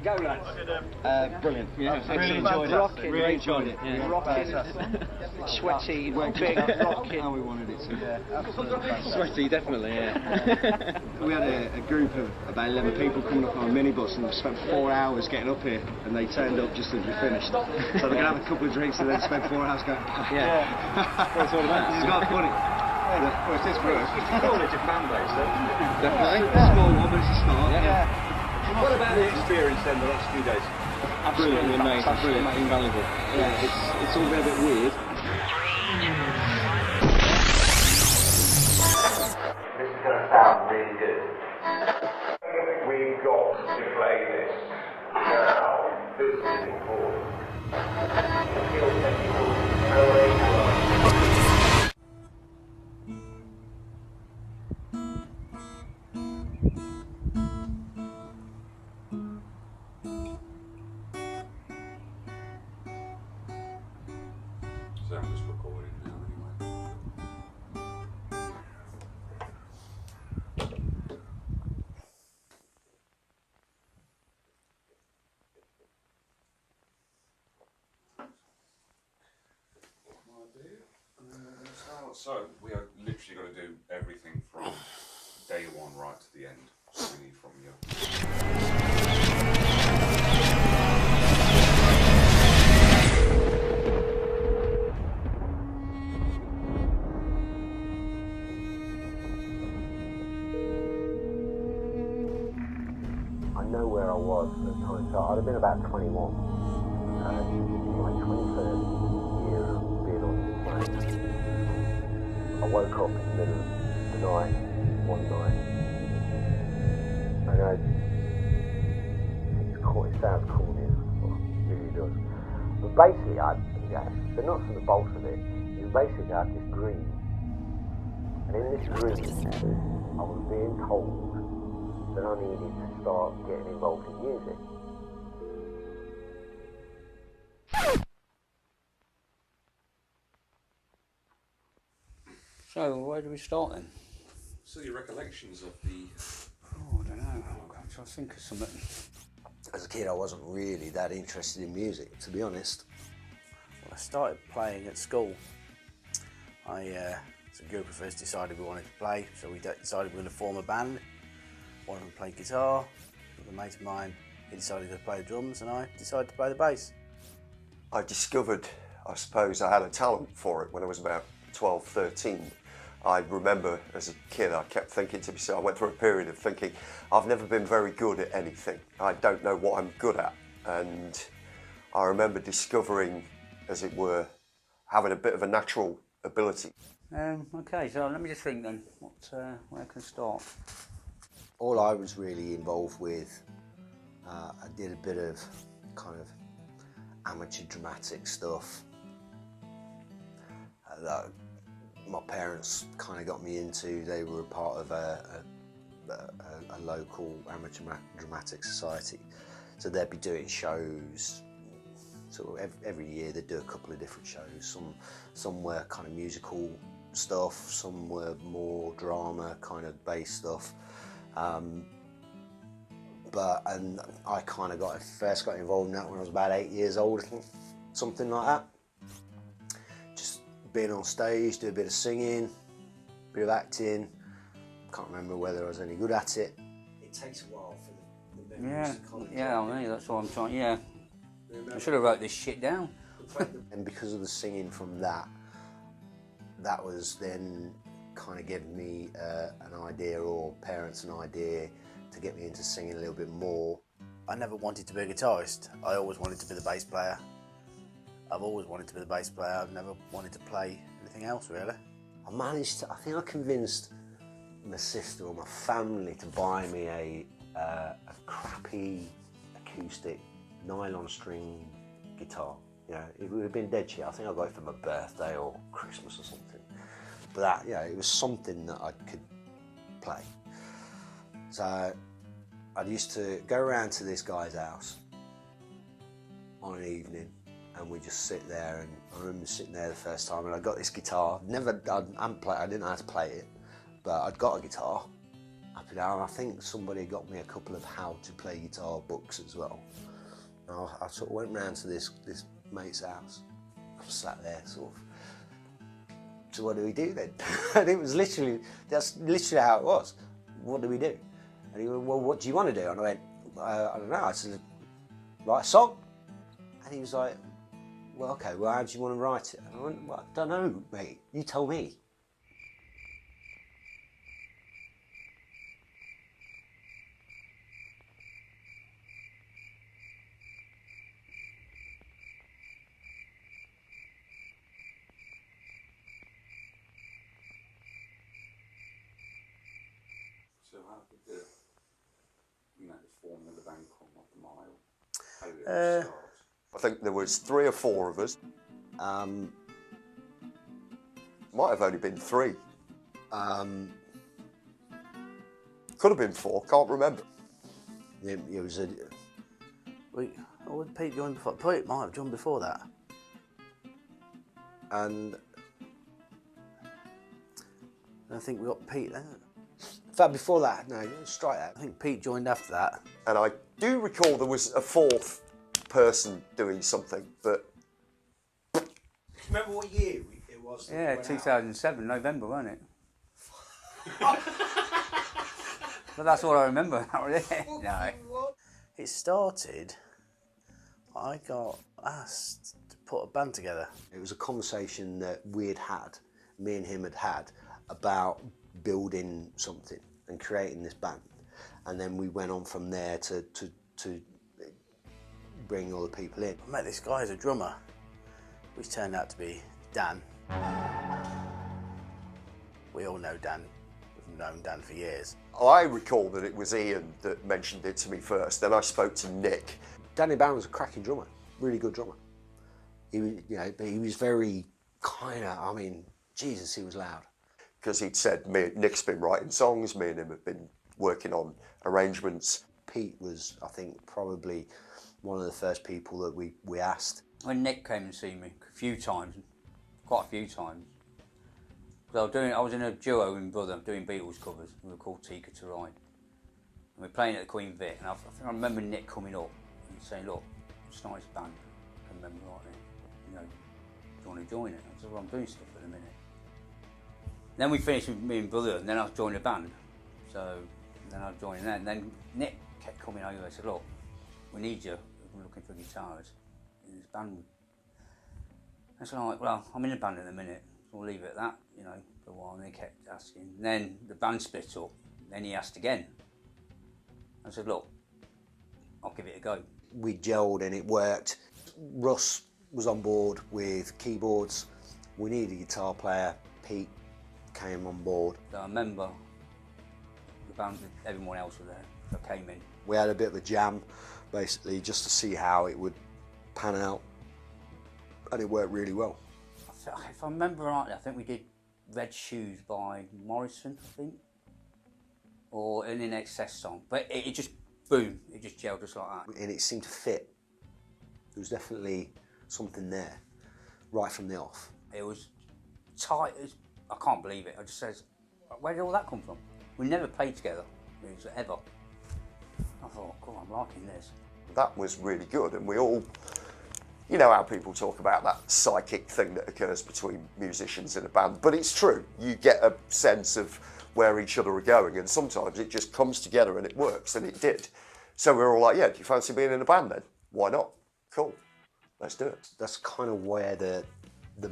Go, lads. Brilliant. Yeah, Really enjoyed it. Rocking, Really enjoyed it. Yeah. Rocking, sweaty, big, rocking. How we wanted it to. Yeah, absolutely. Sweaty, definitely, yeah. We had a group of about 11 people coming up on a minibus and we spent 4 hours getting up here and they turned up just as we finished. So they're going to have a couple of drinks and then spend 4 hours going back. Yeah. That's all about. This is quite funny. Well, it is for us. It's cool, it's a fan base, though. Definitely. Small one, but it's a start. Yeah. What about the experience then, the last few days? Absolutely amazing, brilliant, invaluable. Yeah, it's all been a bit weird. This is going to sound really good. We've got to play this now. This is important. Feel technical. So I'm just recording now anyway. So we are literally going to do everything from day one right to the end. So we need from you. I know where I was at the time, so I'd have been about 21. My 23rd year of being on this plane. I woke up in the middle of the night, one night, and it sounds corny, it really does. But basically, the nuts and the bolts of it is basically I had this dream. And in this dream, I was being told that I needed to start getting involved in music. So, where do we start then? So your recollections of the... Oh, I don't know. I'm trying to think of something. As a kid, I wasn't really that interested in music, to be honest. Well, I started playing at school. As a group of us decided we wanted to play, so we decided we were going to form a band. One of them played guitar, another mate of mine, he decided to play the drums, and I decided to play the bass. I discovered, I suppose, I had a talent for it when I was about 12, 13. I remember as a kid, I kept thinking to myself, I went through a period of thinking, I've never been very good at anything. I don't know what I'm good at. And I remember discovering, as it were, having a bit of a natural ability. Okay, so let me just think then. Where can I start? All I was really involved with, I did a bit of kind of amateur dramatic stuff that my parents kind of got me into. They were a part of a local amateur dramatic society, so they'd be doing shows. So every year they'd do a couple of different shows. Some were kind of musical stuff, some were more drama kind of based stuff. And I kind of first got involved in that when I was about 8 years old, I think, something like that. Just being on stage, do a bit of singing, a bit of acting. Can't remember whether I was any good at it. It takes a while for the memories to come. Yeah, I know, that's what I'm trying, yeah. I should have wrote this shit down. And because of the singing from that was then kind of giving me an idea, or parents an idea, to get me into singing a little bit more. I never wanted to be a guitarist. I always wanted to be the bass player. I've always wanted to be the bass player. I've never wanted to play anything else, really. I think I convinced my sister or my family to buy me a crappy acoustic nylon string guitar. You know, it would have been dead cheap. I think I got it for my birthday or Christmas or something. But that, you know, it was something that I could play. So I used to go around to this guy's house on an evening, and we just sit there. And I remember sitting there the first time, and I got this guitar. I didn't know how to play it, but I'd got a guitar, up and down. I think somebody got me a couple of how to play guitar books as well. And I sort of went round to this mate's house. I was sat there sort of, so what do we do then? And it was literally, that's literally how it was. What do we do? And he went, well, what do you want to do? And I went, I don't know. I said, write a song. And he was like, well, okay, well, how do you want to write it? And I went, well, I don't know, mate. You tell me. So how did the forming of the band come off the mile? How did it start? I think there was 3 or 4 of us. Might have only been 3. Could have been 4, can't remember. It was a... Wait, oh, did Pete join before? Pete might have joined before that. And I think we got Pete then. in fact, before that, no, strike that. I think Pete joined after that. And I do recall there was a 4th person doing something, but... Remember what year it was? Yeah, 2007, November, wasn't it? But that's all I remember. That was it. No. It started, I got asked to put a band together. It was a conversation that we had, me and him had, about building something and creating this band. And then we went on from there to bring all the people in. I met this guy as a drummer, which turned out to be Dan. We all know Dan. We've known Dan for years. I recall that it was Ian that mentioned it to me first, then I spoke to Nick. Danny Barron was a cracking drummer, really good drummer. He was, you know, but he was very kind of, I mean, Jesus, he was loud. Because he'd said, Nick's been writing songs, me and him have been working on arrangements. Pete was, I think, probably one of the first people that we asked. When Nick came and see me a few times, quite a few times, because I was in a duo with my brother doing Beatles covers. We were called Tika to Ride. And we were playing at the Queen Vic, and I think I remember Nick coming up and saying, look, it's a nice band, I can remember rightly. You know, do you want to join it? I said, well, I'm doing stuff at the minute. Then we finished with me and brother, and then I joined the band. So then I joined that, and then Nick kept coming over and said, look, we need you, we're looking for guitars in this band. I said, all right, well, I'm in the band at the minute, so we'll leave it at that, you know, for a while. And they kept asking. And then the band split up, then he asked again. I said, look, I'll give it a go. We gelled and it worked. Russ was on board with keyboards. We needed a guitar player. Pete came on board. So I remember the band, everyone else was there, so I came in. We had a bit of a jam, basically, just to see how it would pan out, and it worked really well. If I remember rightly, I think we did Red Shoes by Morrison, I think, or an In Excess song, but it just, boom, it just gelled just like that. And it seemed to fit. There was definitely something there, right from the off. It was tight as, I can't believe it. I just says, where did all that come from? We never played together, ever. I thought, God, I'm liking this. That was really good, and we all, you know how people talk about that psychic thing that occurs between musicians in a band, but it's true. You get a sense of where each other are going, and sometimes it just comes together and it works, and it did. So we were all like, yeah, do you fancy being in a band then? Why not? Cool, let's do it. That's kind of where the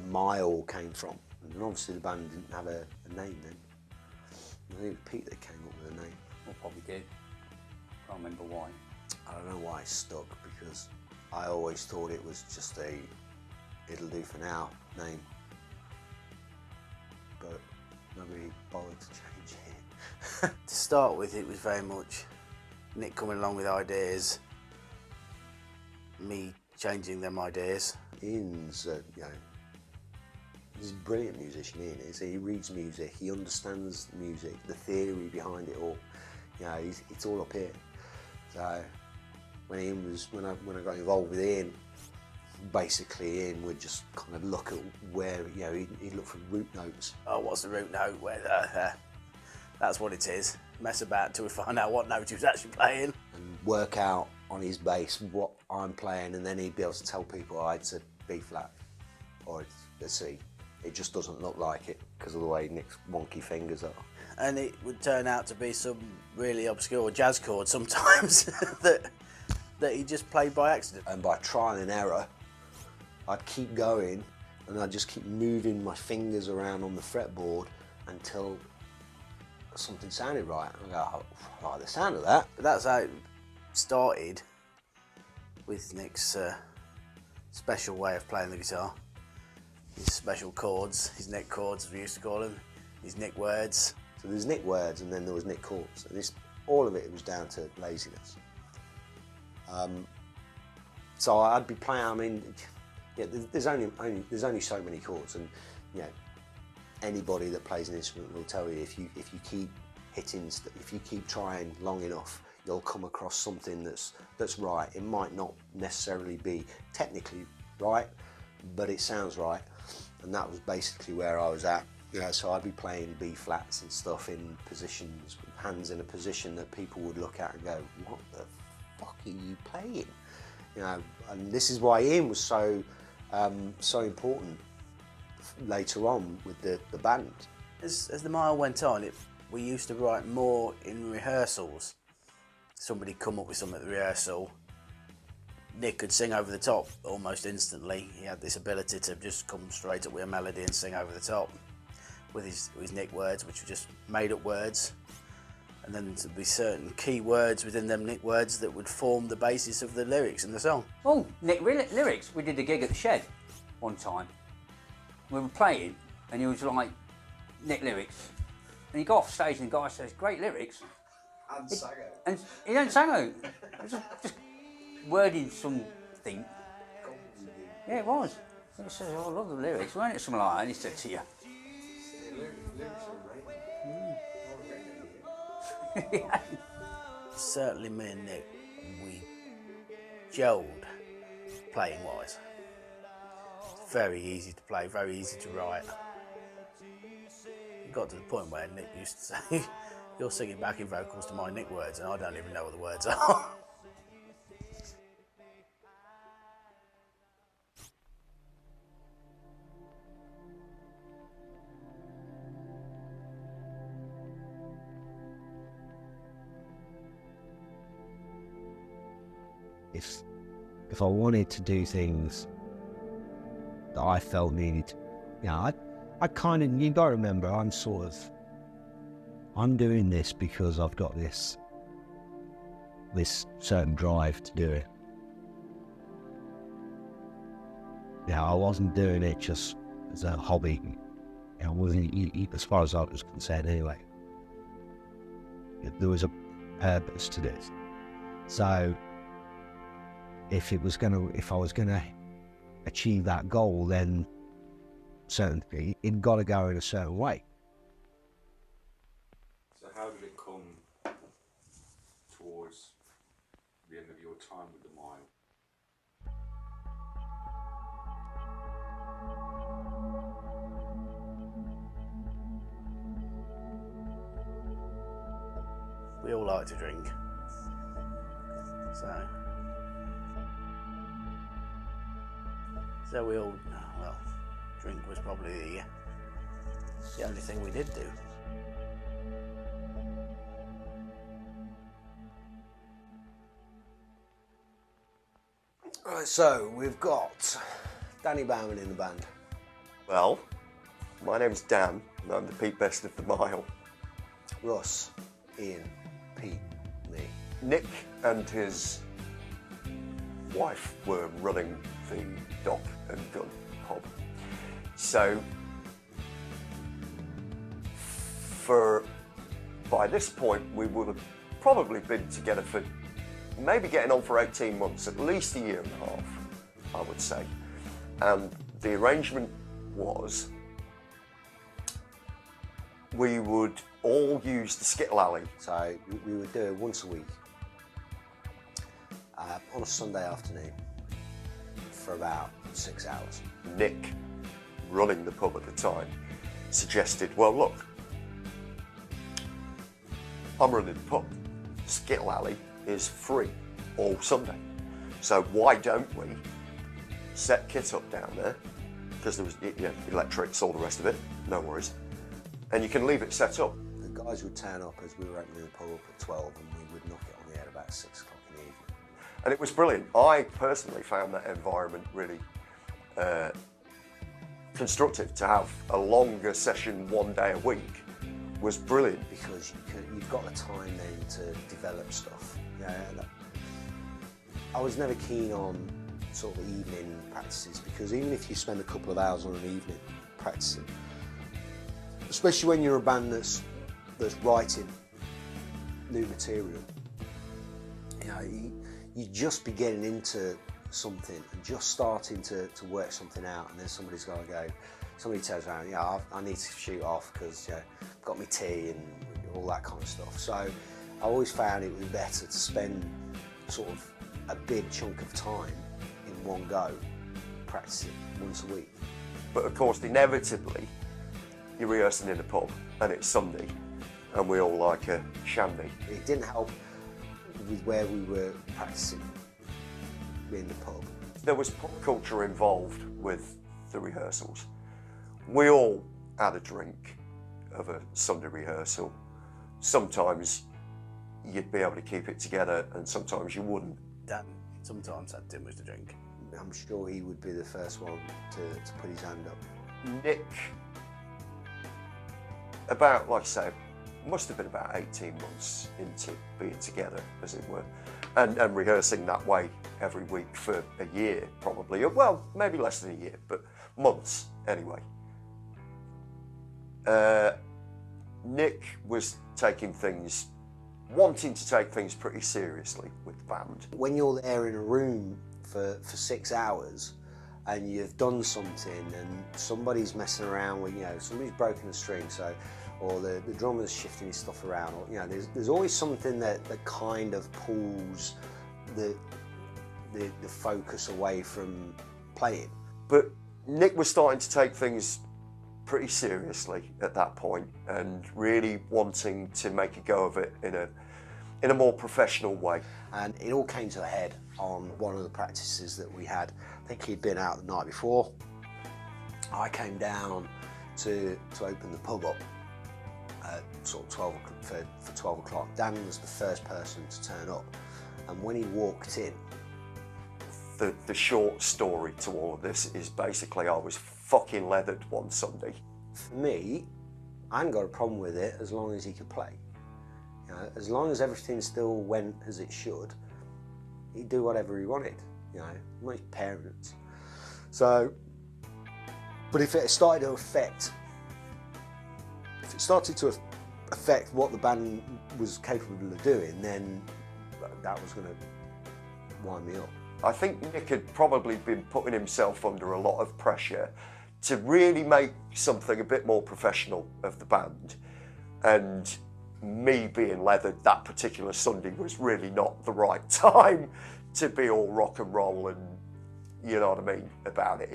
mile came from. And obviously the band didn't have a name then. I think it was Pete that came up with a name. Or probably did. Can't remember why. I don't know why it stuck, because I always thought it was just a it'll do for now name. But nobody bothered to change it. To start with, it was very much Nick coming along with ideas, me changing them ideas. Ian's, you know, he's a brilliant musician, Ian is. He reads music, he understands music, the theory behind it all. You know, it's all up here. So when I got involved with Ian, basically Ian would just kind of look at where, you know, he'd look for root notes. Oh, what's the root note? Where? That's what it is. mess about until we find out what note he was actually playing. And work out on his bass what I'm playing, and then he'd be able to tell people it's a B flat or it's a C. It just doesn't look like it because of the way Nick's wonky fingers are. And it would turn out to be some really obscure jazz chord sometimes that he just played by accident. And by trial and error, I'd keep going and I'd just keep moving my fingers around on the fretboard until something sounded right. And I go, I like the sound of that. But that's how it started with Nick's special way of playing the guitar. His special chords, his Nick chords as we used to call them, his Nick words. So there's Nick words and then there was Nick chords. And all of it was down to laziness. So I'd be playing, I mean, yeah, there's only so many chords, and you know, anybody that plays an instrument will tell you if you keep hitting, if you keep trying long enough, you'll come across something that's right. It might not necessarily be technically right, but it sounds right, and that was basically where I was at. You know, so I'd be playing B flats and stuff in positions, with hands in a position that people would look at and go, "What the fuck are you playing?" You know, and this is why Ian was so important later on with the band. As the mile went on, we used to write more in rehearsals. Somebody come up with something at the rehearsal. Nick could sing over the top almost instantly. He had this ability to just come straight up with a melody and sing over the top with his Nick words, which were just made up words. And then there'd be certain key words within them Nick words that would form the basis of the lyrics in the song. Oh, Nick lyrics. We did a gig at the Shed one time. We were playing and he was like, Nick lyrics. And he got off stage and the guy says, great lyrics. And sang it. And he don't sang it. It was just wording something. Yeah, it was. He says, oh, I love the lyrics. Weren't it something like that? And he said to you. Certainly me and Nick, we gelled playing wise. It's very easy to play, very easy to write. It got to the point where Nick used to say, you're singing backing vocals to my Nick words and I don't even know what the words are. If I wanted to do things that I felt needed, you know, I kind of, you gotta remember, I'm doing this because I've got this certain drive to do it. You know, I wasn't doing it just as a hobby. You know, wasn't, as far as I was concerned anyway. There was a purpose to this. So if I was gonna achieve that goal, then certainly it got to go in a certain way. So how did it come towards the end of your time with the mile? We all like to drink, so we all, well, drink was probably the only thing we did do. Right, so we've got Danny Bowman in the band. Well, my name's Dan, and I'm the Pete Best of the Mile. Russ, Ian, Pete, me. Nick and his wife were running the Dock and Gun pub. So, by this point, we would have probably been together for maybe getting on for 18 months, at least a year and a half, I would say. And the arrangement was we would all use the Skittle Alley. So we would do it once a week on a Sunday afternoon for about 6 hours. Nick, running the pub at the time, suggested, well, look, I'm running the pub. Skittle Alley is free all Sunday. So why don't we set kit up down there? Because there was electrics, all the rest of it, no worries. And you can leave it set up. The guys would turn up as we were opening the pub at 12 and we would knock it on the head about 6 o'clock in the evening. And it was brilliant. I personally found that environment really constructive. To have a longer session 1 day a week was brilliant. Because you've got the time then to develop stuff. I was never keen on sort of evening practices, because even if you spend a couple of hours on an evening practicing, especially when you're a band that's writing new material, you just be getting into something and just starting to work something out, and then somebody tells around, I need to shoot off because I've got my tea and all that kind of stuff. So I always found it was better to spend sort of a big chunk of time in one go practicing once a week. But of course, inevitably, you're rehearsing in a pub and it's Sunday and we all like a shandy. It didn't help with where we were practicing in the pub. There was pub culture involved with the rehearsals. We all had a drink of a Sunday rehearsal. Sometimes you'd be able to keep it together and sometimes you wouldn't. Dan sometimes had too much to drink. I'm sure he would be the first one to put his hand up. Nick, about, like I say, must have been about 18 months into being together, as it were, and rehearsing that way every week for a year, probably. Well, maybe less than a year, but months anyway. Nick was wanting to take things pretty seriously with the band. When you're there in a room for 6 hours and you've done something and somebody's messing around with, somebody's broken a string, or the drummer's shifting his stuff around, or there's always something that kind of pulls the focus away from playing. But Nick was starting to take things pretty seriously at that point and really wanting to make a go of it in a more professional way. And it all came to a head on one of the practices that we had. I think he'd been out the night before. I came down to open the pub up at sort of 12 for 12 o'clock. Dan was the first person to turn up, and when he walked in, the short story to all of this is basically I was fucking leathered one Sunday. For me, I hadn't got a problem with it as long as he could play. As long as everything still went as it should, he'd do whatever he wanted. Not his parents. So, but if it started to affect what the band was capable of doing, then that was going to wind me up. I think Nick had probably been putting himself under a lot of pressure to really make something a bit more professional of the band, and me being leathered that particular Sunday was really not the right time to be all rock and roll and, you know what I mean, about it.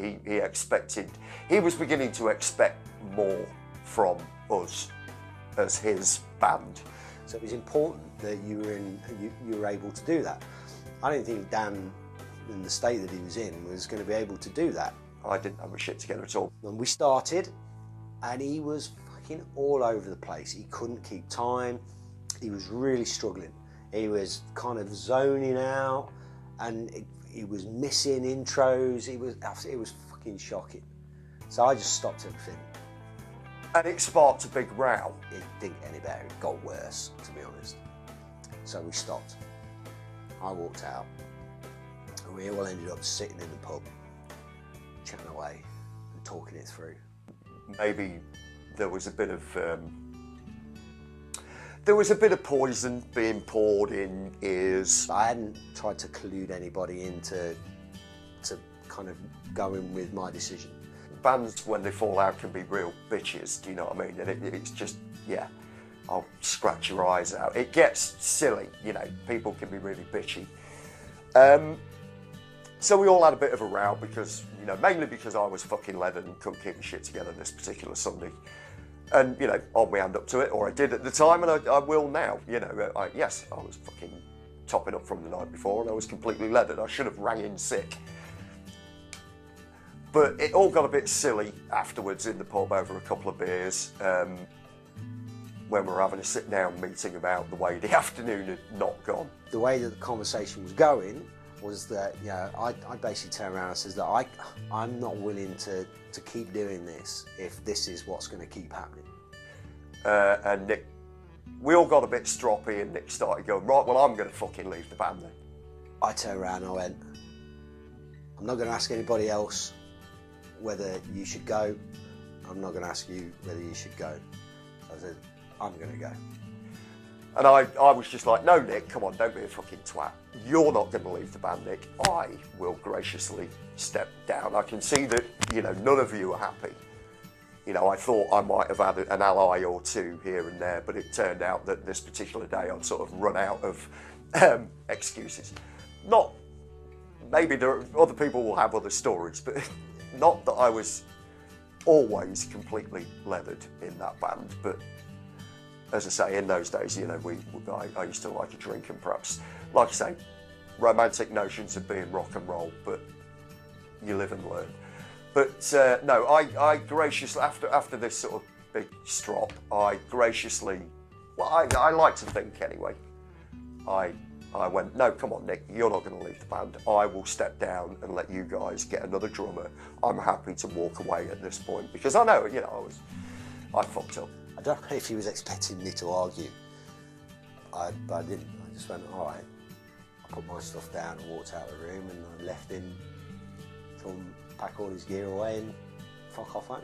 He was beginning to expect more from us as his band. So it was important that you were able to do that. I don't think Dan, in the state that he was in, was going to be able to do that. I didn't have my shit together at all. When we started, and he was fucking all over the place. He couldn't keep time. He was really struggling. He was kind of zoning out, and he was missing intros. It was fucking shocking. So I just stopped everything. And it sparked a big row. It didn't get any better. It got worse, to be honest. So we stopped. I walked out, and we all ended up sitting in the pub, chatting away and talking it through. Maybe there was a bit of poison being poured in ears. I hadn't tried to collude anybody into kind of going with my decision. Bands, when they fall out, can be real bitches, do you know what I mean? And it's just, yeah, I'll scratch your eyes out. It gets silly, people can be really bitchy. So we all had a bit of a row because, mainly because I was fucking leathered and couldn't keep my shit together this particular Sunday. And, you know, hold my hand up to it, or I did at the time, and I will now. You know, yes, I was fucking topping up from the night before, and I was completely leathered. I should have rang in sick. But it all got a bit silly afterwards in the pub over a couple of beers, when we were having a sit-down meeting about the way the afternoon had not gone. The way that the conversation was going was that, you know, I basically turned around and said that I'm not willing to keep doing this if this is what's going to keep happening. And Nick, we all got a bit stroppy, and Nick started going, right, well, I'm going to fucking leave the band then. I turned around and I went, I'm not going to ask anybody else whether you should go. I'm not going to ask you whether you should go. So I said, I'm going to go. And I was just like, no, Nick, come on, don't be a fucking twat. You're not going to leave the band, Nick. I will graciously step down. I can see that, you know, none of you are happy. You know, I thought I might have had an ally or two here and there, but it turned out that this particular day I'd sort of run out of excuses. Not, maybe other people will have other stories, but not that I was always completely leathered in that band, but as I say, in those days, you know, I used to like a drink, and perhaps, like I say, romantic notions of being rock and roll, but you live and learn. But no, I graciously, after this sort of big strop, I graciously, well, I like to think anyway, I went, no, come on, Nick, you're not going to leave the band. I will step down and let you guys get another drummer. I'm happy to walk away at this point, because I know, you know, I fucked up. I don't know if he was expecting me to argue, but I didn't. I just went, all right. I put my stuff down and walked out of the room, and I left him to pack all his gear away and fuck off home.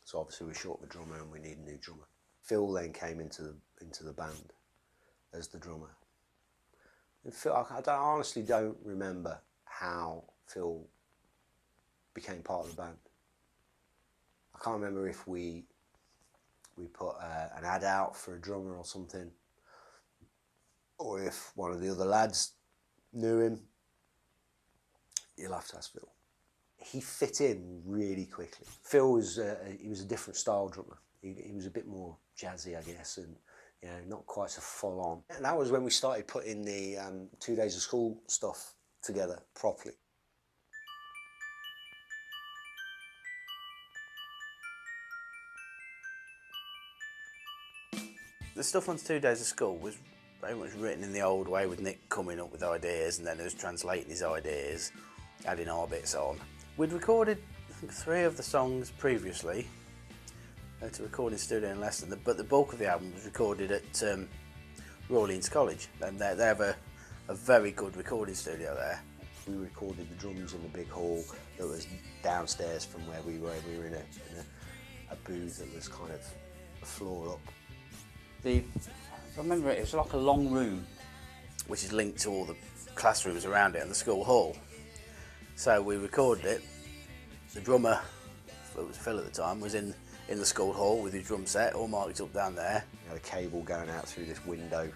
So obviously we're short of a drummer and we need a new drummer. Phil then came into the band as the drummer. And Phil, I honestly don't remember how Phil became part of the band. I can't remember if we put an ad out for a drummer or something, or if one of the other lads knew him. You'll have to ask Phil. He fit in really quickly. Phil was he was a different style drummer. He was a bit more jazzy, I guess, and you know, not quite so full on. And that was when we started putting the 2 days of school stuff together properly. The stuff on 2 days of school was very much written in the old way, with Nick coming up with ideas and then us translating his ideas, adding our bits on. We'd recorded, I think, 3 of the songs previously to record in studio in Leicester, but the bulk of the album was recorded at Royal Orleans College, and they have a very good recording studio there. We recorded the drums in the big hall that was downstairs from where we were. We were in a booth that was kind of a floor up. I remember it was like a long room, which is linked to all the classrooms around it and the school hall. So we recorded it. The drummer, it was Phil at the time, was in the school hall with his drum set all marked up down there. We had a cable going out through this window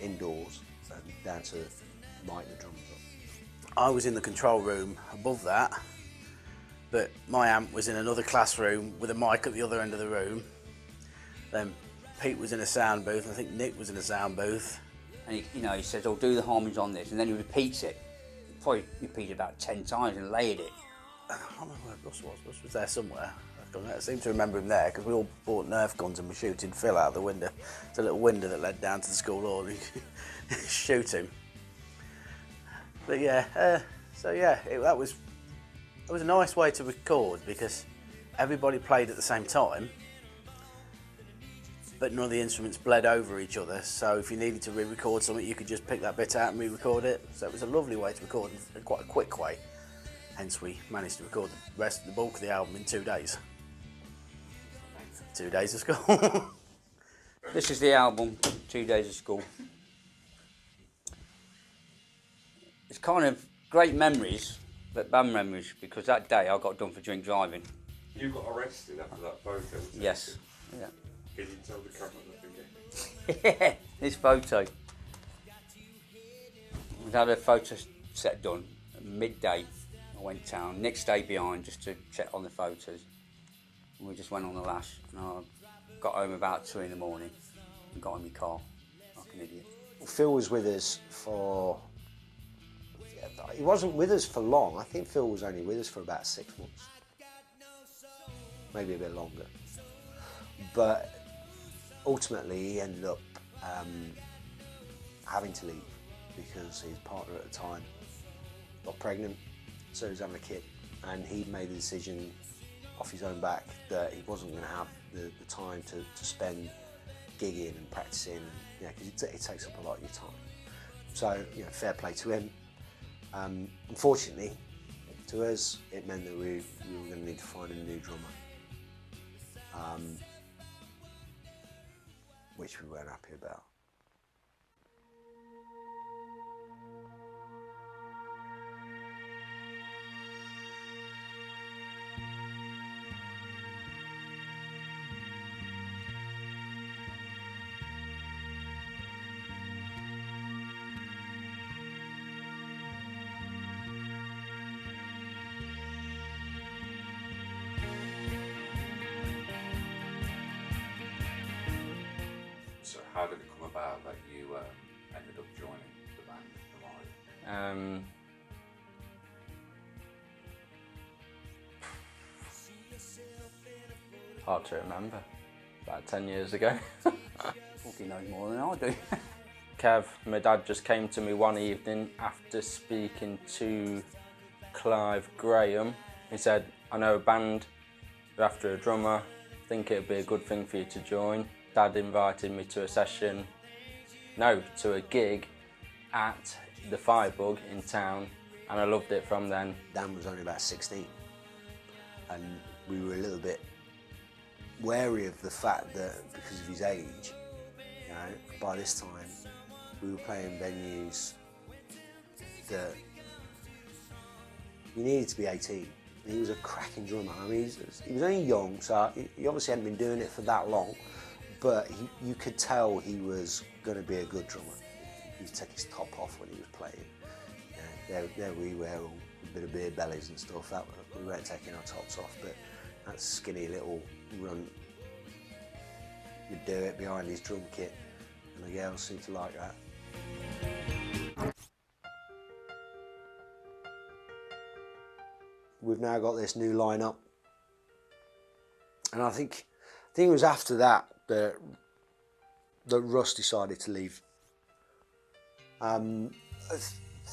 indoors and down to mic the drums up. I was in the control room above that, but my amp was in another classroom with a mic at the other end of the room. Then Pete was in a sound booth, and I think Nick was in a sound booth. and he says, "I'll do the harmonies on this," and then he repeats it. He probably repeated about 10 times and layered it. I can't remember where Russ was. Russ was there somewhere. I seem to remember him there because we all bought Nerf guns and were shooting Phil out of the window. It's a little window that led down to the school hall, and you could shoot him. But yeah, that was a nice way to record because everybody played at the same time, but none of the instruments bled over each other. So if you needed to re-record something, you could just pick that bit out and re-record it. So it was a lovely way to record, and quite a quick way. Hence, we managed to record the bulk of the album in 2 days. 2 days of school. This is the album, 2 days of school. It's kind of great memories, but bad memories, because that day I got done for drink driving. You got arrested after that photo? Yes. Yeah. Can you tell the camera nothing again? Yeah, this photo. We had a photo set done at midday. I I went down, next day behind just to check on the photos. And we just went on the lash, and I got home about 2 in the morning and got in my car like an idiot. Phil was with us for, he wasn't with us for long. I think Phil was only with us for about 6 months, maybe a bit longer. But ultimately he ended up having to leave because his partner at the time got pregnant, so he was having a kid, and he'd made the decision off his own back that he wasn't going to have the time to spend gigging and practicing, because it takes up a lot of your time. So, fair play to him. Unfortunately, to us, it meant that we were going to need to find a new drummer, which we weren't happy about. So how did it come about that you ended up joining the band Alive? Hard to remember. About 10 years ago. Fucking knows more than I do. Kev, my dad, just came to me one evening after speaking to Clive Graham. He said, I know a band, they're after a drummer, think it'd be a good thing for you to join. Dad invited me to a gig at the Firebug in town, and I loved it from then. Dan was only about 16, and we were a little bit wary of the fact that because of his age, by this time we were playing venues that you needed to be 18. He was a cracking drummer. I mean, he was only young, so he obviously hadn't been doing it for that long, but you could tell he was going to be a good drummer. He would take his top off when he was playing. There we were, all a bit of beard bellies and stuff. We weren't taking our tops off, but that skinny little runt would do it behind his drum kit, and the girls seemed to like that. We've now got this new lineup, and I think it was after that that Russ decided to leave.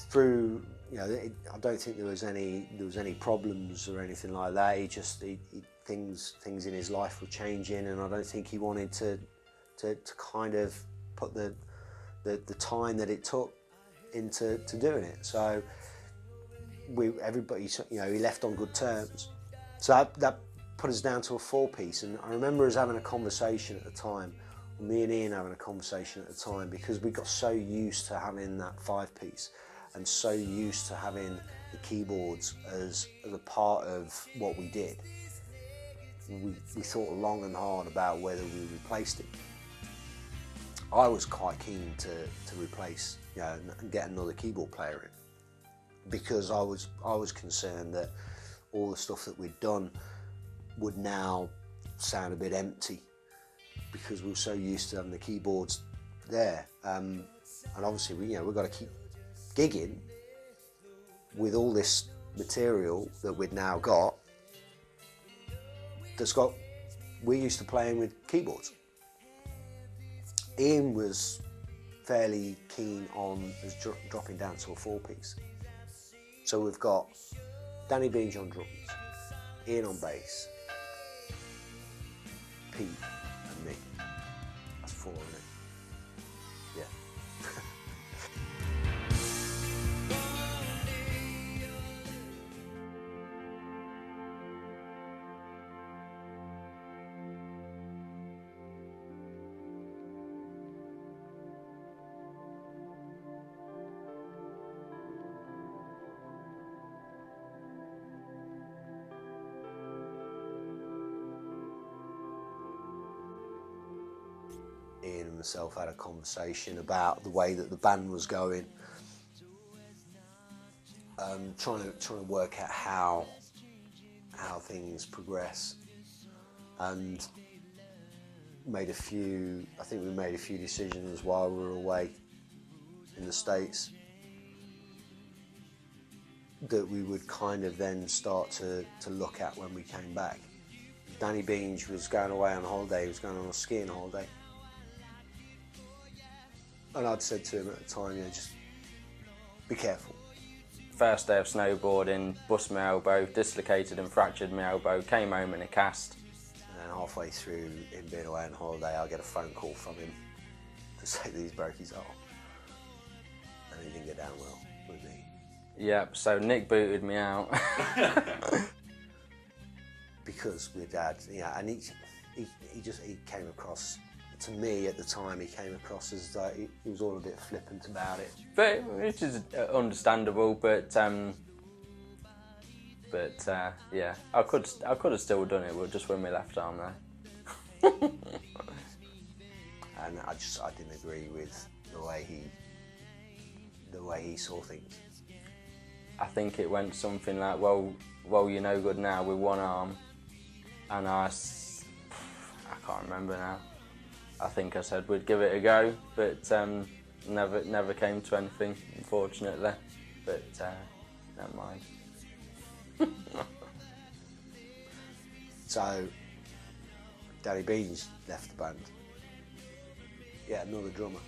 Through, I don't think there was any problems or anything like that. Things in his life were changing, and I don't think he wanted to kind of put the time that it took into doing it. So everybody, he left on good terms. So that put us down to a 4-piece, and I remember us having a conversation at the time, me and Ian having a conversation at the time, because we got so used to having that 5-piece and so used to having the keyboards as a part of what we did. We thought long and hard about whether we replaced it. I was quite keen to replace, and get another keyboard player in, because I was concerned that all the stuff that we'd done would now sound a bit empty, because we were so used to having the keyboards there. And obviously we've got to keep gigging with all this material that we'd now got, we're used to playing with keyboards. Ian was fairly keen on us dropping down to a 4-piece. So we've got Danny Beach on drums, Ian on bass, Pete and me. That's 4, isn't it? Yeah. Ian and myself had a conversation about the way that the band was going, trying to work out how things progress, and made a few. I think we made a few decisions while we were away in the States that we would kind of then start to look at when we came back. Danny Beange was going away on holiday. He was going on a skiing holiday, and I'd said to him at the time, just be careful. First day of snowboarding, bust my elbow, dislocated and fractured my elbow, came home in a cast. And halfway through him being away on holiday, I get a phone call from him to say that he's broke his arm. And he didn't get down well with me. Yep, so Nick booted me out. Because we'd had, and he came across, to me at the time, he came across as like he was all a bit flippant about it. But which is understandable, but yeah, I could have still done it, but just with my left arm there. And I didn't agree with the way he saw things. I think it went something like, well, you're no good now with one arm, and I can't remember now. I think I said we'd give it a go, but never came to anything, unfortunately. But never mind. So, Danny Beans left the band. Yeah, another drummer.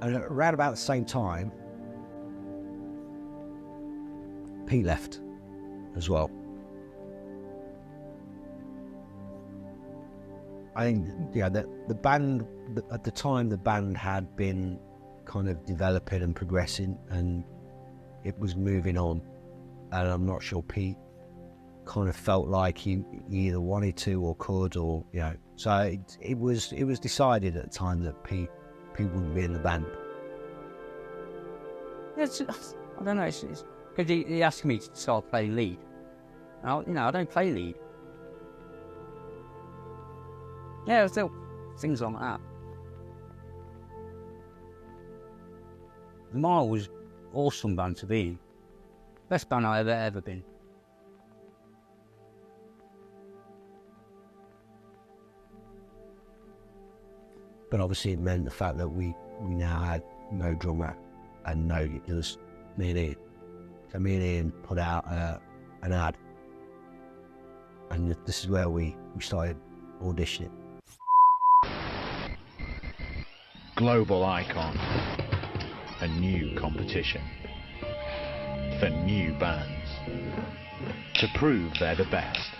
And around about the same time, Pete left as well. I think, the band, at the time, the band had been kind of developing and progressing, and it was moving on. And I'm not sure Pete kind of felt like he either wanted to or could, or so it was decided at the time that Pete wouldn't be in the band. I don't know. It's because he asked me to start playing lead. And I don't play lead. Yeah, still things like that. The Mile was awesome band to be in. Best band I've ever been. But obviously it meant the fact that we now had no drummer and it was me and Ian. So me and Ian put out an ad, and this is where we started auditioning. Global icon, a new competition for new bands to prove they're the best.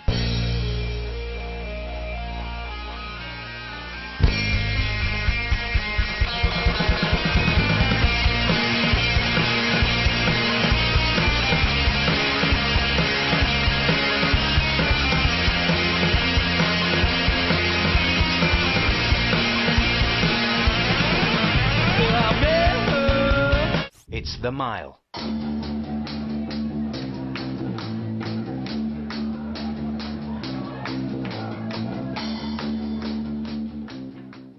It's The Mile.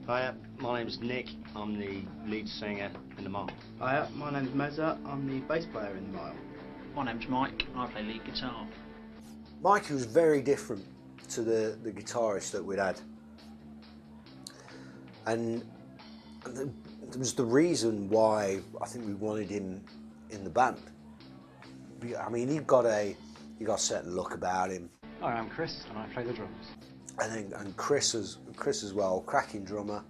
Hiya, my name's Nick. I'm the lead singer in The Mile. Hiya, my name's Mezza. I'm the bass player in The Mile. My name's Mike. I play lead guitar. Mikey was very different to the guitarist that we'd had. And it was the reason why I think we wanted him in the band. I mean, he got a certain look about him. Hi, I'm Chris, and I play the drums. And Chris as well, cracking drummer.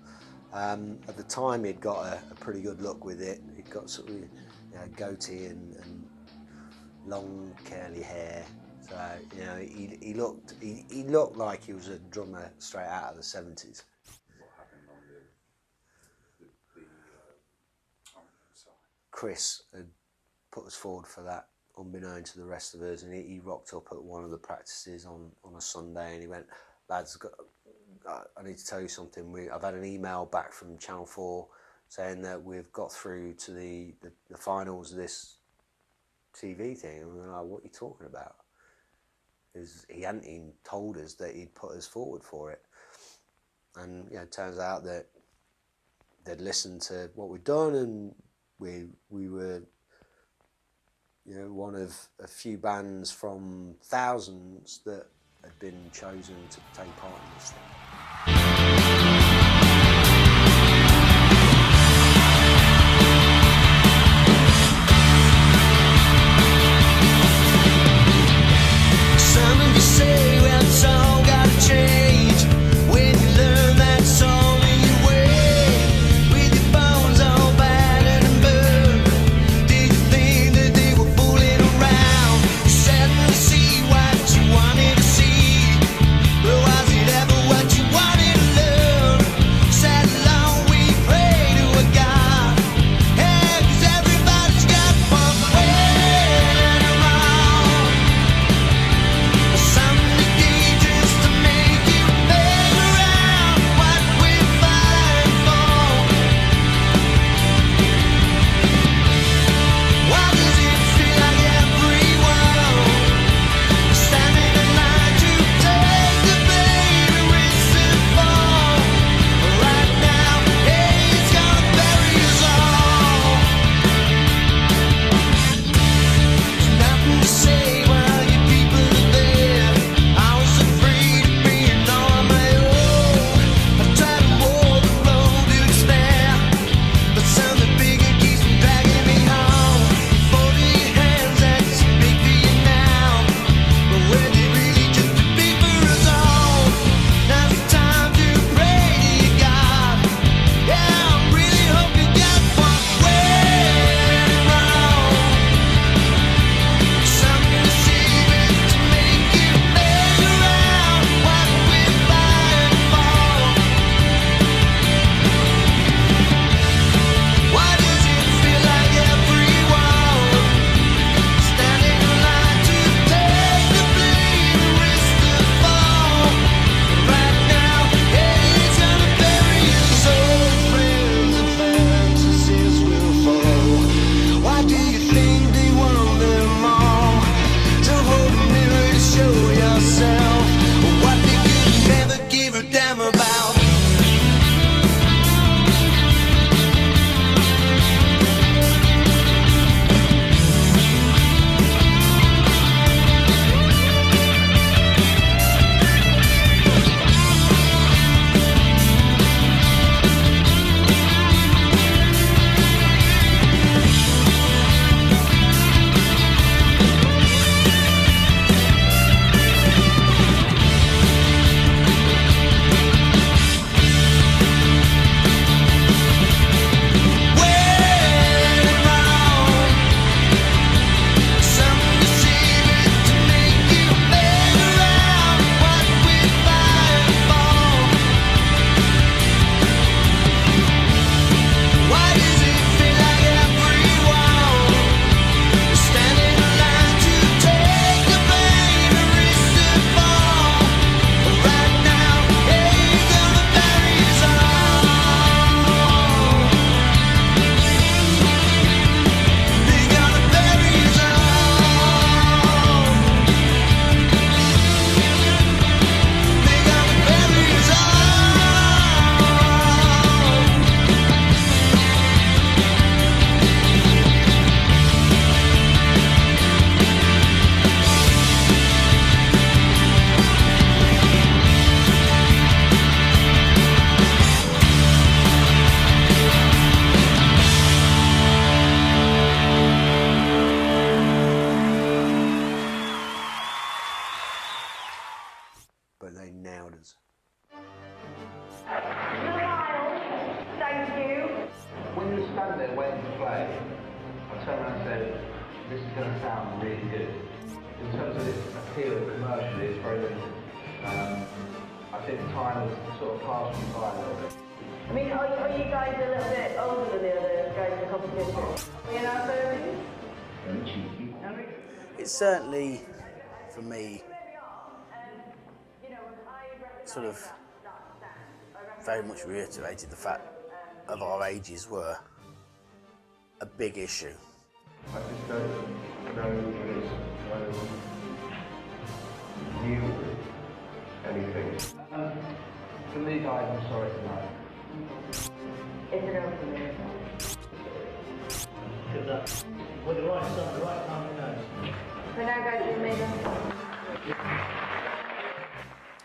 At the time, he'd got a pretty good look with it. He'd got sort of goatee and long curly hair. So he looked like he was a drummer straight out of the 70s. Chris had put us forward for that, unbeknown to the rest of us, and he rocked up at one of the practices on a Sunday, and he went, "Lads, I need to tell you something. I've had an email back from Channel 4 saying that we've got through to the finals of this TV thing." And we were like, "What are you talking about?" Because he hadn't even told us that he'd put us forward for it. And you know, it turns out that they'd listened to what we'd done, and we were, you know, one of a few bands from thousands that had been chosen to take part in this thing. Some of you say, well, it's all gotta change when you learn that it's all in your way. With your bones all battered and burned, did you think that they were fooling around? You suddenly see what you wanted to see, but was it ever what you wanted to learn? Sat alone, we pray to a God, yeah, 'cause everybody's got one way and wrong. Something dangerous to make you hang around what we're fighting for. Why does it feel like everyone standing in line to take the bait and risk the fall? Right now, hey, it's gonna bury us all. Nothing to say while you people are there. I was afraid of being on my own. I tried to walk the road to despair, but something bigger keeps me dragging me home. Fold your hands, that's big for you now, but were they really just too big for us all? Now's the time to pray to your God. Yeah, I really hope you got one way and wrong. Something to see to make you hang around what we're fighting for. Why does it feel like everyone standing in line to take the blame and risk the fall? Right now, yeah, it's gonna bury us all. Friends and fantasies will fall. Why do you think they want them all? To hold a mirror to show yourself what they could never give a damn about. But they nailed us. Thank you. When you stand there waiting to play, I turned around and said, this is going to sound really good. In terms of its appeal commercially, it's very limited. I think time has sort of passed me by a little bit. I mean, are you guys a little bit older than the other guys in the competition? Are we in our 30s? Very cheeky. It's certainly, for me, sort of very much reiterated the fact of our ages were a big issue. I just don't know when it's kind of new anything. For me, guys, I'm sorry to know. It's an open mirror. Good luck. With the right song, the right time, who knows? For now, guys, we made them.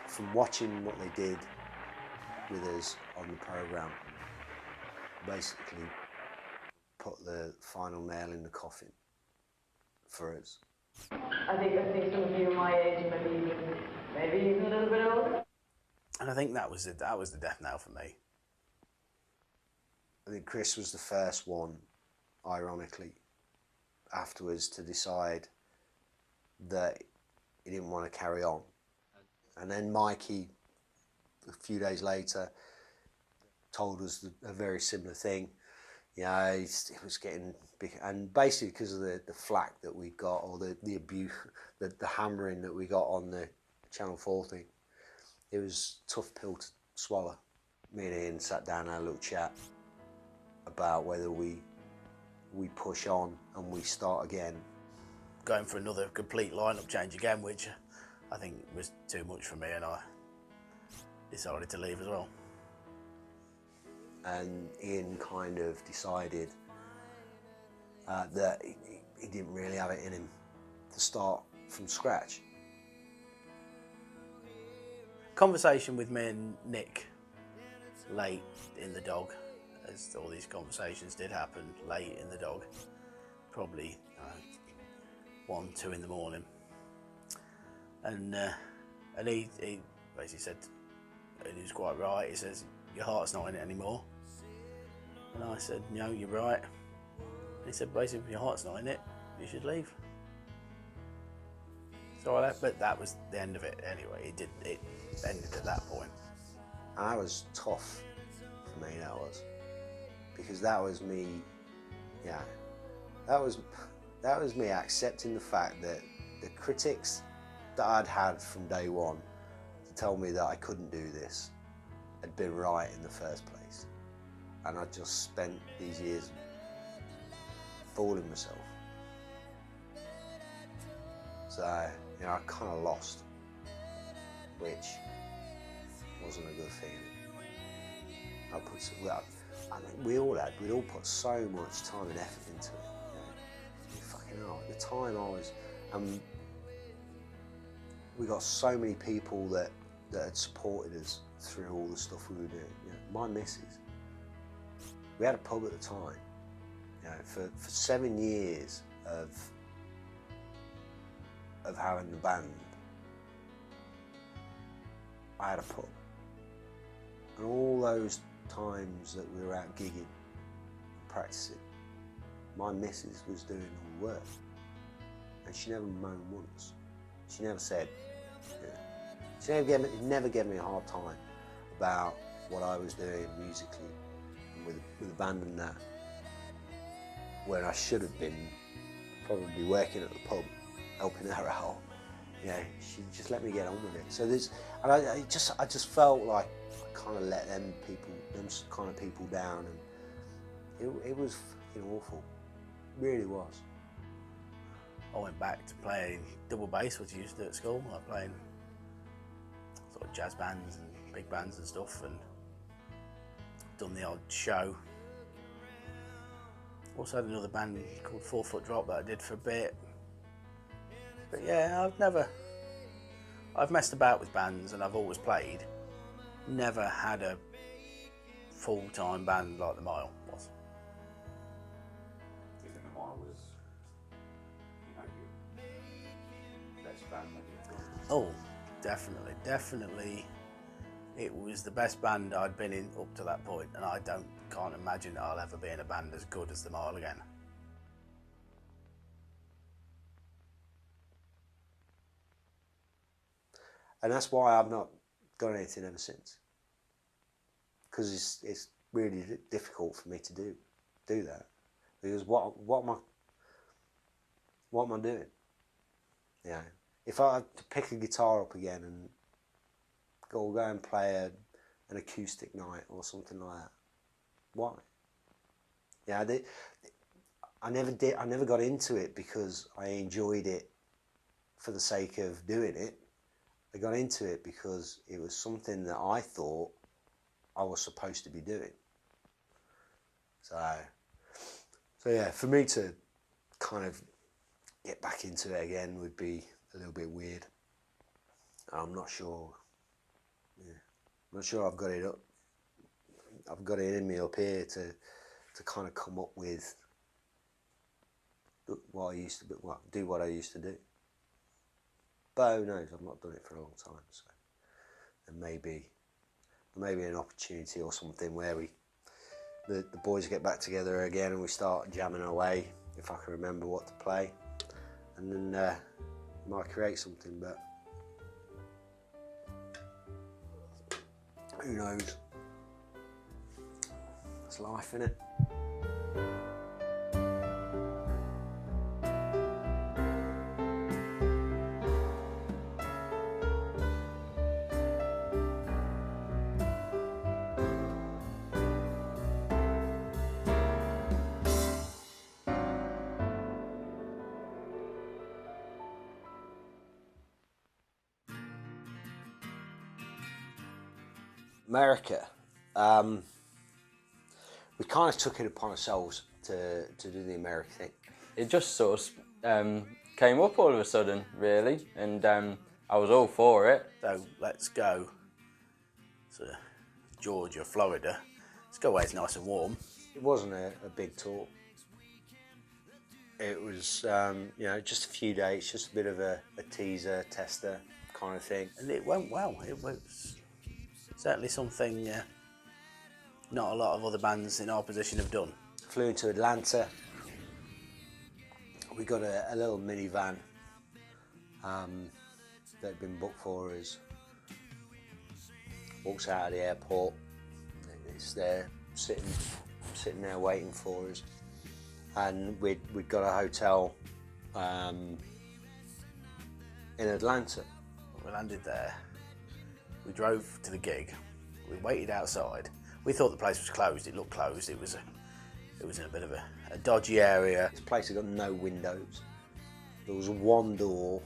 From watching what they did with us on the programme, basically put the final nail in the coffin for us. I think some of you are my age, maybe even a little bit older. And I think that was the death knell for me. I think Chris was the first one, ironically, afterwards to decide that he didn't want to carry on. And then Mikey, a few days later, told us a very similar thing. Yeah, it was getting big, and basically because of the flack that we got, or the abuse, the hammering that we got on the Channel 4 thing, it was a tough pill to swallow. Me and Ian sat down and had a little chat about whether we push on and we start again. Going for another complete lineup change again, which I think was too much for me, and I decided to leave as well. And Ian kind of decided that he didn't really have it in him to start from scratch. Conversation with me and Nick late in the dog, as all these conversations did happen late in the dog, probably 1, 2 in the morning, and he basically said, and he was quite right, he says, your heart's not in it anymore. And I said, no, you're right. And he said, basically, if your heart's not in it, you should leave. So I left, but that was the end of it anyway. It ended at that point. And that was tough for me, that was. Because that was me, yeah, that was me accepting the fact that the critics that I'd had from day one to tell me that I couldn't do this had been right in the first place. And I just spent these years fooling myself. So, you know, I kind of lost, which wasn't a good feeling. We'd all put so much time and effort into it. You know, fucking hell, at the time I was, we got so many people that had supported us through all the stuff we were doing. You know, my missus, we had a pub at the time. You know, for 7 years of having the band, I had a pub. And all those times that we were out gigging and practicing, my missus was doing all the work. And she never moaned once. She never said, you know, she never gave me a hard time about what I was doing musically and with the band and that, when I should have been probably working at the pub, helping her out. You know, she just let me get on with it. So and I just felt like I kind of let them kind of people down, and it was fucking awful. It really was. I went back to playing double bass, which I used to do at school, like playing sort of jazz bands and big bands and stuff, and done the odd show. Also had another band called 4 Foot Drop that I did for a bit. But yeah, I've messed about with bands and I've always played. Never had a full-time band like the Mile was. Do you think the Mile was, your best band that you've done? Oh, definitely. It was the best band I'd been in up to that point, and I can't imagine that I'll ever be in a band as good as the Mile again. And that's why I've not done anything ever since. Because it's really difficult for me to do that. Because what am I doing? Yeah. If I had to pick a guitar up again and go and play an acoustic night or something like that, why? Yeah, I never got into it because I enjoyed it for the sake of doing it. I got into it because it was something that I thought I was supposed to be doing. So yeah, for me to kind of get back into it again would be a little bit weird. I'm not sure. Yeah, I'm not sure I've got it up. I've got it in me up here to kind of come up with what I used to do what I used to do. But who knows? I've not done it for a long time, so there may be an opportunity or something where the boys get back together again and we start jamming away, if I can remember what to play, and then might create something, but who knows? It's life, innit? America, we kind of took it upon ourselves to do the American thing. It just sort of came up all of a sudden, really, and I was all for it. So let's go to Georgia, Florida. Let's go where it's nice and warm. It wasn't a big tour. It was, you know, just a few days, just a bit of a teaser, tester kind of thing. And it went well. It was certainly something not a lot of other bands in our position have done. Flew into Atlanta. We got a little minivan that had been booked for us. Walks out of the airport. It's there, sitting there waiting for us. And we'd got a hotel in Atlanta. We landed there. We drove to the gig. We waited outside. We thought the place was closed. It looked closed. It was in a bit of a dodgy area. This place had got no windows. There was one door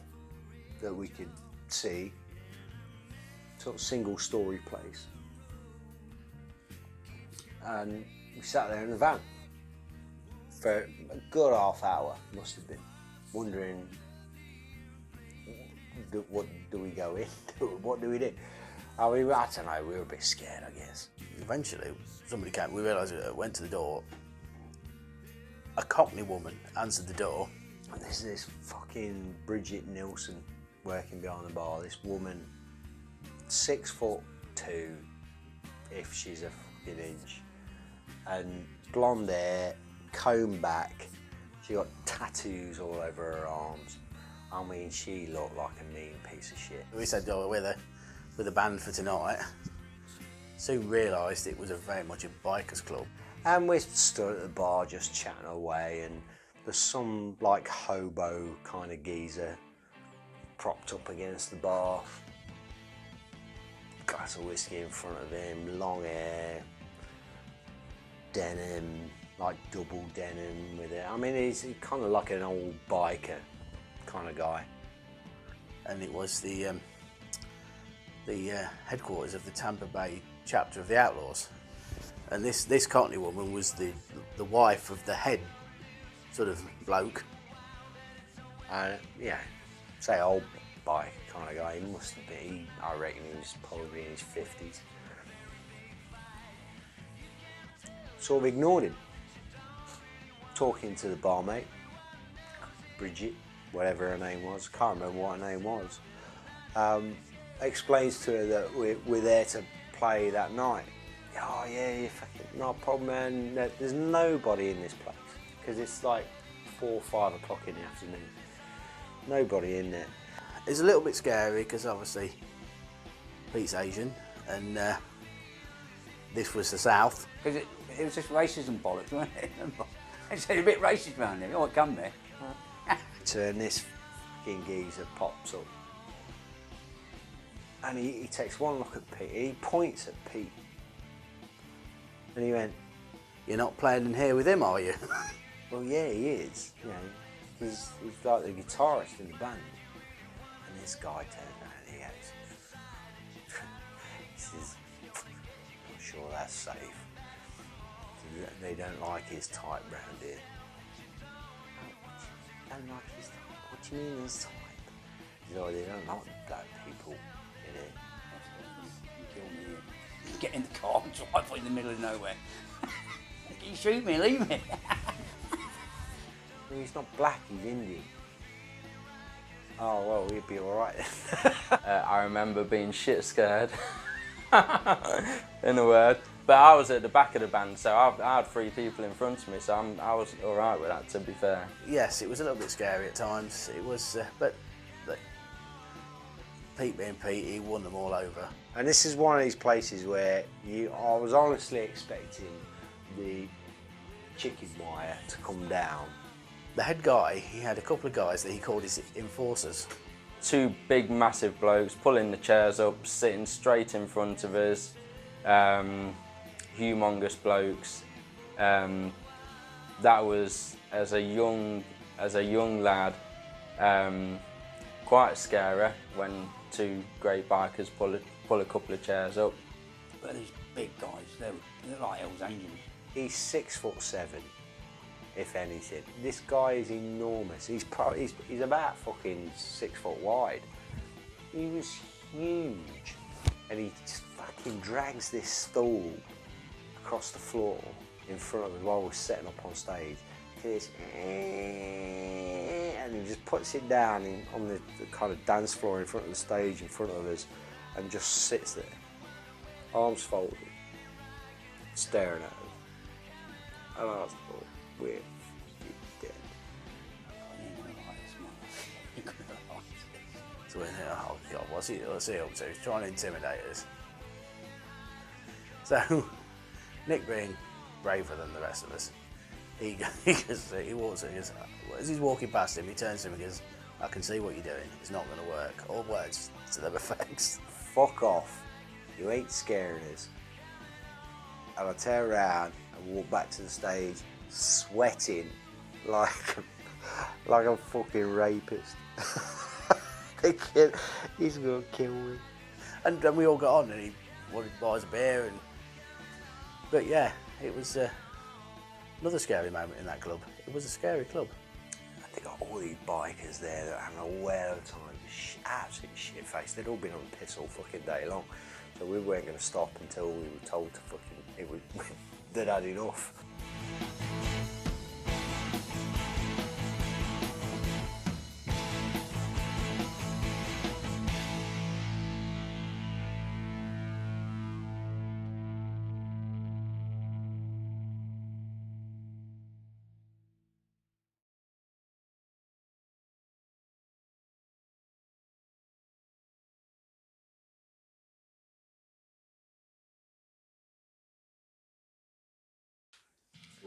that we could see. Sort of single-story place. And we sat there in the van for a good half hour, must have been, wondering, what do we go in? What do we do? I mean, I don't know, we were a bit scared, I guess. Eventually, somebody came, we realised it, went to the door. A Cockney woman answered the door. And there's this fucking Bridget Nielsen working behind the bar. This woman, 6'2", if she's a fucking inch, and blonde hair, comb back. She got tattoos all over her arms. I mean, she looked like a mean piece of shit. We said, oh, we're the band for tonight. Soon realised it was very much a bikers club. And we stood at the bar just chatting away, and there's some like hobo kind of geezer propped up against the bar. Glass of whiskey in front of him, long hair, denim, like double denim with it. I mean, he's kind of like an old biker kind of guy. And it was the headquarters of the Tampa Bay chapter of the Outlaws. And this Cockney woman was the wife of the head sort of bloke. Yeah, say old bike kind of guy. He must have been, I reckon he was probably in his 50s. Sort of ignored him. Talking to the barmaid, Bridget, whatever her name was, can't remember what her name was. Explains to her that we're there to play that night. Oh yeah, you fucking, no problem, man. There's nobody in this place because it's like 4 or 5 o'clock in the afternoon. Nobody in there. It's a little bit scary because obviously Pete's Asian and this was the South. Because it was just racism bollocks, wasn't it? They said a bit racist around here. Oh, come there. And this fucking geezer pops up. And he takes one look at Pete. He points at Pete. And he went, "You're not playing in here with him, are you?" Well, yeah, he is. You know, he's like the guitarist in the band. And this guy turns around and he goes, "This is, I'm not sure that's safe. They don't like his type round here. Don't like his type. What do you mean his type? He's like, they don't like black people in here. You kill me here. Get in the car and drive in the middle of nowhere. You shoot me, leave me. No, he's not black, he's Indian. Oh, well, we'd be alright then. I remember being shit scared, in a word. But I was at the back of the band, so I had 3 people in front of me, so I was alright with that, to be fair. Yes, it was a little bit scary at times. It was, but Pete being Pete, he won them all over. And this is one of these places where I was honestly expecting the chicken wire to come down. The head guy, he had a couple of guys that he called his enforcers. 2 big, massive blokes pulling the chairs up, sitting straight in front of us. Humongous blokes. That was, as a young lad, quite scary when 2 great bikers pull a couple of chairs up. But these big guys, they're like Hell's Angels. He's 6'7", if anything. This guy is enormous. He's about fucking 6 foot wide. He was huge, and he just fucking drags this stool across the floor in front of us while we're setting up on stage. This, and he just puts it down on the kind of dance floor in front of the stage, in front of us, and just sits there, arms folded, staring at us. And I was like, we're dead. So we're here, oh God, what's he up to? He's trying to intimidate us. So, Nick being braver than the rest of us, he walks in, as he's walking past him, he turns to him and goes, I can see what you're doing, it's not going to work. All words to them effects. Fuck off, you ain't scaring us. And I turn around and walk back to the stage, sweating like a fucking rapist. Thinking he's gonna kill me. And then we all got on and he wanted to buy us a beer, but yeah, it was another scary moment in that club. It was a scary club. They got all these bikers there that are having a whale of a time, absolutely shit-faced. They'd all been on the piss all fucking day long. So we weren't going to stop until we were told to they'd had enough.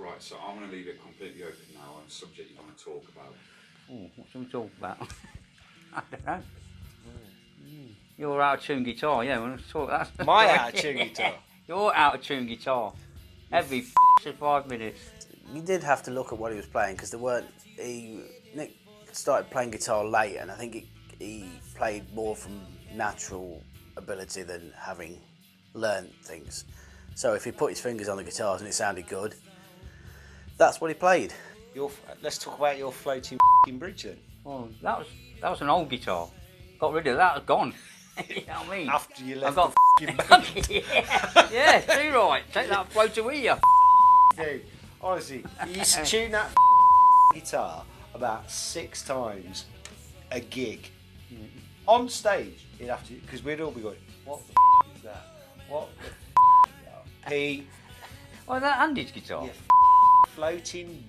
Right, so I'm going to leave it completely open now on a subject you want to talk about. Oh, what do we talk about? I don't know. Your out-of-tune guitar, yeah, we'll talk that. My out-of-tune guitar? Your out-of-tune guitar. Every 5 minutes. You did have to look at what he was playing, because Nick started playing guitar late, and I think he played more from natural ability than having learned things. So if he put his fingers on the guitars and it sounded good, that's what he played. Let's talk about your floating bridge then. Well, that was an old guitar. Got rid of that, it's gone. You know what I mean? After you left the band. yeah, too right. Take that floater with you. Dude, honestly, you used to tune that guitar about 6 times a gig. On stage, you'd have to, because we'd all be going, what the is that? What the Pete? Oh, that Andy's guitar? Yeah, floating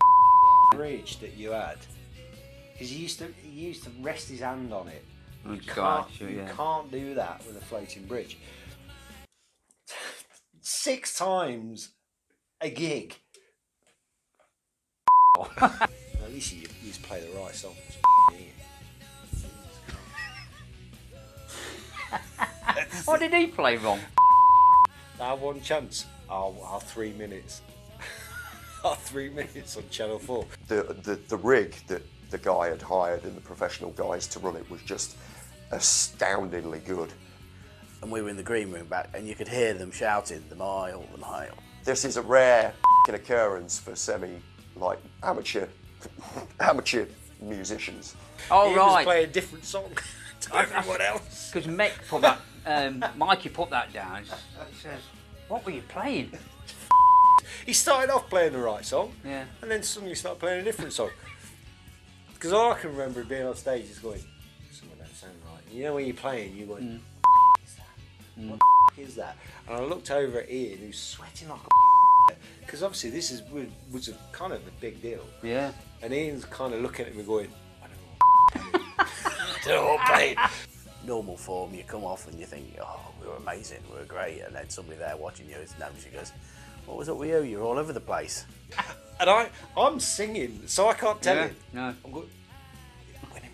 bridge that you had. Because he used to rest his hand on it. Oh, You God, can't do that with a floating bridge. 6 times a gig. At least you used to play the right songs. What did he play wrong? I had one chance. Our 3 minutes. Our 3 minutes on Channel 4. The rig that the guy had hired and the professional guys to run it was just astoundingly good. and we were in the green room back, and you could hear them shouting, the mile, the mile. This is a rare occurrence for amateur musicians. Oh, he right. was playing a different song to everyone else. Because Mick put that, Mikey put that down. He says, what were you playing? He started off playing the right song, Yeah. and then suddenly started playing a different song. Because all I can remember being on stage is going, some of that sound right. You know when you're playing, you're going, what is that? What the is that? And I looked over at Ian, who's sweating like a because obviously this was a kind of a big deal. Yeah. And Ian's kind of looking at me going, I don't know what I'm playing. Normal form, you come off and you think, oh, we were amazing, we were great, and then somebody there watching you knows you goes, what was up with you? You're all over the place. And I'm singing, so I can't tell him. No. I'm going, when in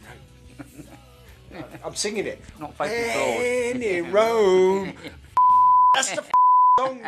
Rome. I'm singing it. Not facing forward. When in Rome. That's the song.